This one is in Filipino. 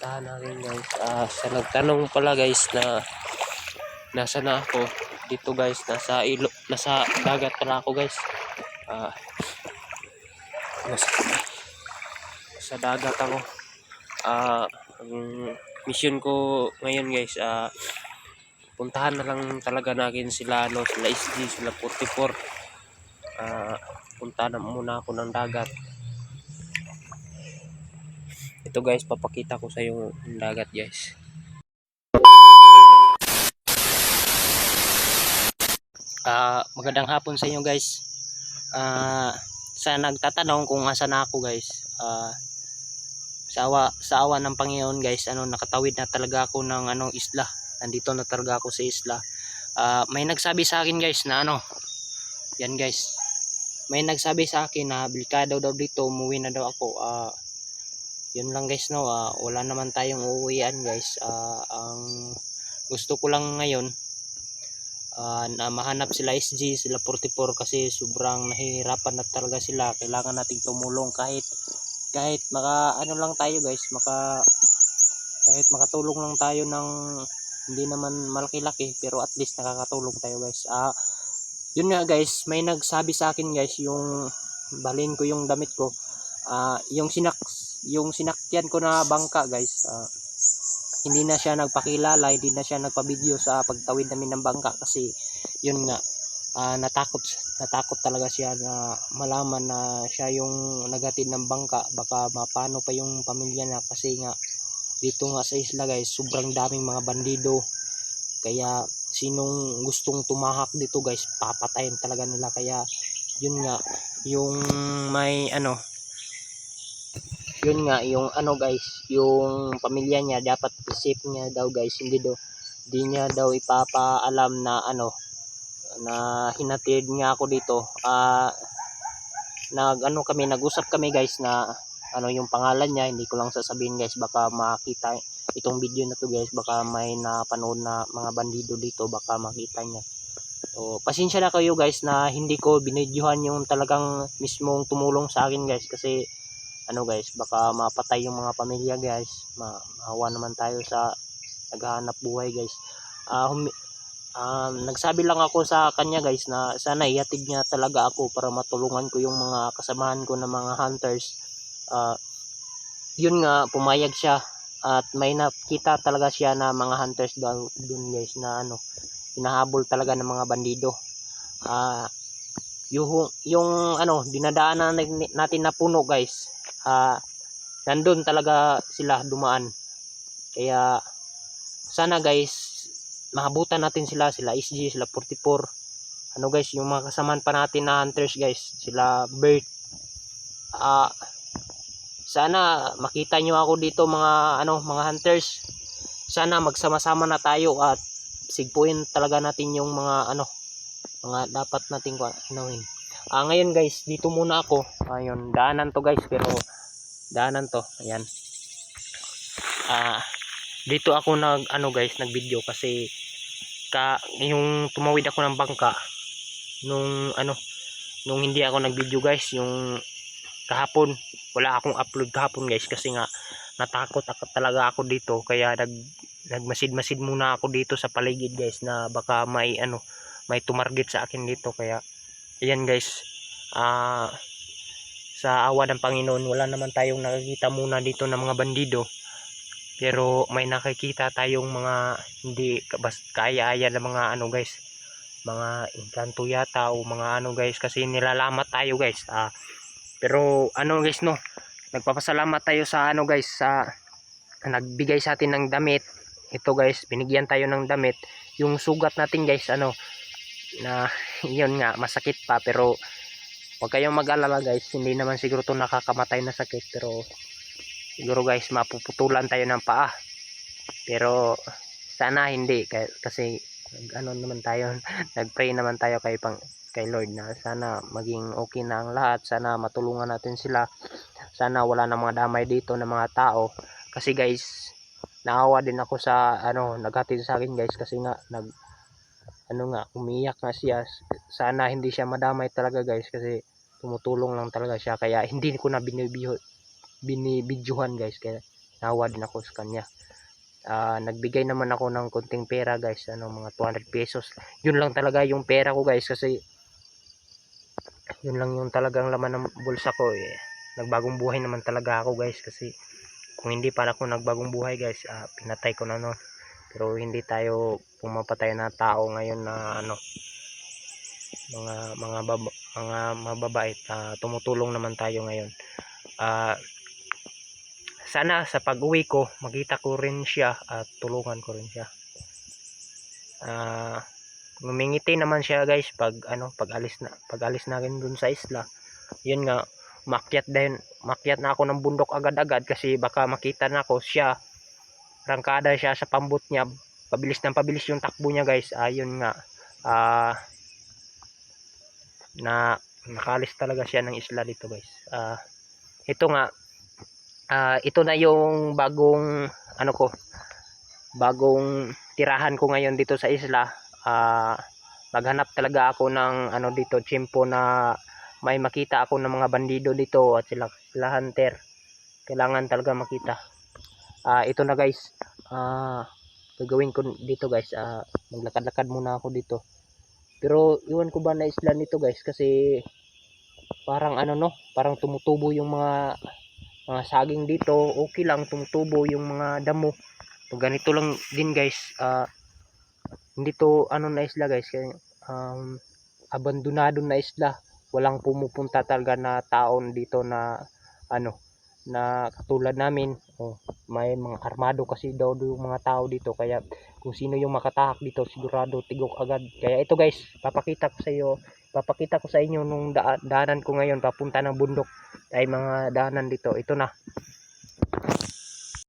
pupuntahan natin guys. Sa nagtanong pala guys na nasa na ako dito guys, nasa dagat pala ako guys. Nasa, sa dagat ako. Ang mission ko ngayon guys, puntahan na lang talaga natin sila sila SG, sila 44. Punta na muna ako ng dagat. Ito guys, papakita ko sa yung dagat guys. Magandang hapon sa inyo guys. Sa nagtatanong kung asan na ako guys, sa awa ng Panginoon guys, nakatawid na talaga ako ng isla. Nandito na talaga ako sa isla. May nagsabi sa akin guys na yan guys. May nagsabi sa akin na delikado daw dito, umuwi na daw ako. Yun lang guys wala naman tayong uuwian guys. Ang gusto ko lang ngayon na mahanap sila SG, sila 44 kasi sobrang nahihirapan na talaga sila. Kailangan nating tumulong kahit lang tayo guys, kahit makatulong lang tayo ng hindi naman malaki-laki, pero at least nakakatulong tayo guys. Yun nga guys, may nagsabi sa akin guys, yung balin ko yung damit ko, yung sinakyan ko na bangka guys, hindi na siya nagpakilala, hindi na siya nagpa-video sa pagtawid namin ng bangka kasi yun nga, natakot talaga siya na malaman na siya yung naghatid ng bangka, baka mapano pa yung pamilya niya kasi nga dito nga sa isla guys, sobrang daming mga bandido. Kaya sinong gustong tumahak dito guys, papatayin talaga nila. Kaya yun nga, yung may yun nga yung guys, yung pamilya niya dapat safe niya daw guys, hindi niya daw ipapaalam na na hinatid niya ako dito. Nag-usap kami guys na yung pangalan niya hindi ko lang sasabihin guys, baka makita itong video na to guys, baka may napanood na mga bandido dito, baka makita niya. So pasensya na kayo guys na hindi ko binidyohan yung talagang mismong tumulong sa akin guys, kasi guys, baka mapatay yung mga pamilya guys. Maawa naman tayo sa naghahanap buhay guys. Nagsabi lang ako sa kanya guys na sana ihatid niya talaga ako para matulungan ko yung mga kasamahan ko na mga hunters. Yun nga, pumayag siya at may nakita talaga siya na mga hunters daw dun guys na hinahabol talaga ng mga bandido. Yung dinadaanan natin na puno guys, nandun talaga sila dumaan. Kaya sana guys mahabutan natin sila SG, sila 44, guys, yung mga kasamaan pa natin na hunters guys, sila Bert. Sana makita nyo ako dito mga mga hunters. Sana magsama-sama na tayo at sigpuin talaga natin yung mga mga dapat nating ngayon guys, dito muna ako. Ayun, daanan to guys, pero daanan to, ayan. Dito ako guys, nag-video kasi yung tumawid ako ng bangka nung hindi ako nag-video guys, yung kahapon. Wala akong upload kahapon guys kasi nga natakot talaga ako dito, kaya nagmasid-masid muna ako dito sa paligid guys na baka may tumarget sa akin dito. Kaya ayan guys, sa awa ng Panginoon wala naman tayong nakikita muna dito ng mga bandido, pero may nakikita tayong mga hindi kaya-aya na mga guys, mga engkanto yata o mga guys, kasi nilalamat tayo guys. Pero guys nagpapasalamat tayo sa guys, sa nagbigay sa atin ng damit. Ito guys, binigyan tayo ng damit. Yung sugat natin guys na yun nga masakit pa, pero huwag kayong mag-alala guys, hindi naman siguro to nakakamatay na sakit, pero siguro guys mapuputulan tayo ng paa, pero sana hindi, kasi naman tayo nagpray naman tayo kay Lord na sana maging okay na ang lahat. Sana matulungan natin sila, sana wala na mga damay dito ng mga tao. Kasi guys, naawa din ako sa naghatid sa akin guys, kasi nga umiyak nga siya. Sana hindi siya madamay talaga guys, kasi tumutulong lang talaga siya. Kaya hindi ko na binibidyohan guys, kaya nawa din ako sa kanya. Nagbigay naman ako ng konting pera guys, mga 200 pesos. Yun lang talaga yung pera ko guys, kasi yun lang yung talagang laman ng bulsa ko eh. Nagbagong buhay naman talaga ako guys, kasi kung hindi para ako nagbagong buhay guys, pinatay ko na no. Pero hindi tayo pumapatay na tao ngayon na mga mababait. Tumutulong naman tayo ngayon. Sana sa pag-uwi ko makita ko rin siya at tulungan ko rin siya. Ngumingiti naman siya guys pag pag alis natin dun sa isla. Yun nga, makyat na ako ng bundok agad-agad kasi baka makita na ako siya. Rangkada siya sa pambot niya, pabilis ng pabilis yung takbo niya guys. Yun nga, na nakalis talaga siya ng isla dito guys. Ito nga, ito na yung bagong bagong tirahan ko ngayon dito sa isla. Maghanap talaga ako ng dito, tsimpo na may makita ako ng mga bandido dito at sila hunter. Kailangan talaga makita. Ito na guys, gagawin ko dito guys, maglakad-lakad muna ako dito. Pero iwan ko ba na isla nito guys, kasi parang parang tumutubo yung mga saging dito. Okay lang, tumutubo yung mga damo. So, ganito lang din guys, hindi to na isla guys, kaya abandonado na isla. Walang pumupunta talaga na taon dito na na katulad namin. May mga armado kasi daw yung mga tao dito, kaya kung sino yung makatahak dito sigurado tigok agad. Kaya ito guys, papakita ko sa inyo nung daanan ko ngayon papunta ng bundok. Ay mga daanan dito, ito na.